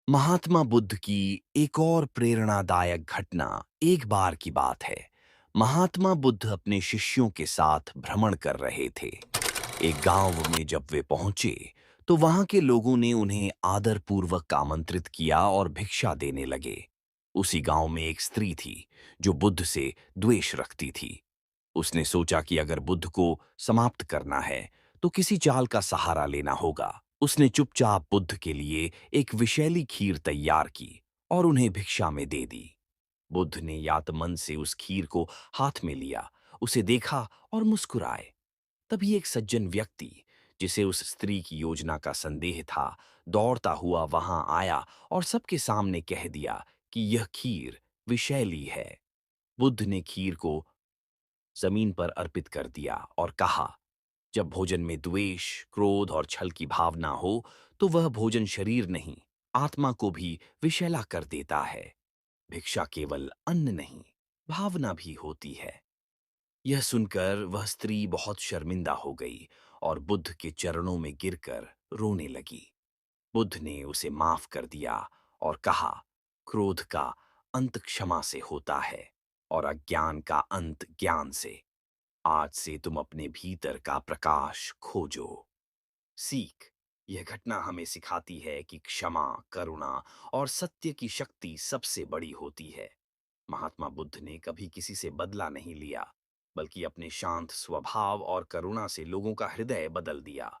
महात्मा बुद्ध की एक और प्रेरणादायक घटना एक बार की बात है। महात्मा बुद्ध अपने शिष्यों के साथ भ्रमण कर रहे थे। एक गांव में जब वे पहुंचे, तो वहां के लोगों ने उन्हें आदरपूर्वक आमंत्रित किया और भिक्षा देने लगे। उसी गांव में एक स्त्री थी जो बुद्ध से द्वेष रखती थी। उसने सोचा कि अगर बुद्ध को समाप्त करना है, तो किसी चाल का सहारा लेना होगा। उसने चुपचाप बुद्ध के लिए एक विषैली खीर तैयार की और उन्हें भिक्षा में दे दी। बुद्ध ने यातमन से उस खीर को हाथ में लिया, उसे देखा और मुस्कुराए। तभी एक सज्जन व्यक्ति, जिसे उस स्त्री की योजना का संदेह था, दौड़ता हुआ वहां आया और सबके सामने कह दिया कि यह खीर विषैली है। बुद्ध ने खीर को जमीन पर अर्पित कर दिया और कहा, जब भोजन में द्वेष, क्रोध और छल की भावना हो, तो वह भोजन शरीर नहीं, आत्मा को भी विषैला कर देता है। भिक्षा केवल अन्न नहीं, भावना भी होती है। यह सुनकर वह स्त्री बहुत शर्मिंदा हो गई और बुद्ध के चरणों में गिरकर रोने लगी। बुद्ध ने उसे माफ कर दिया और कहा, क्रोध का अंत क्षमा से होता है और अज्ञान का अंत ज्ञान से। आज से तुम अपने भीतर का प्रकाश खोजो। सीख। यह घटना हमें सिखाती है कि क्षमा, करुणा और सत्य की शक्ति सबसे बड़ी होती है। महात्मा बुद्ध ने कभी किसी से बदला नहीं लिया, बल्कि अपने शांत स्वभाव और करुणा से लोगों का हृदय बदल दिया।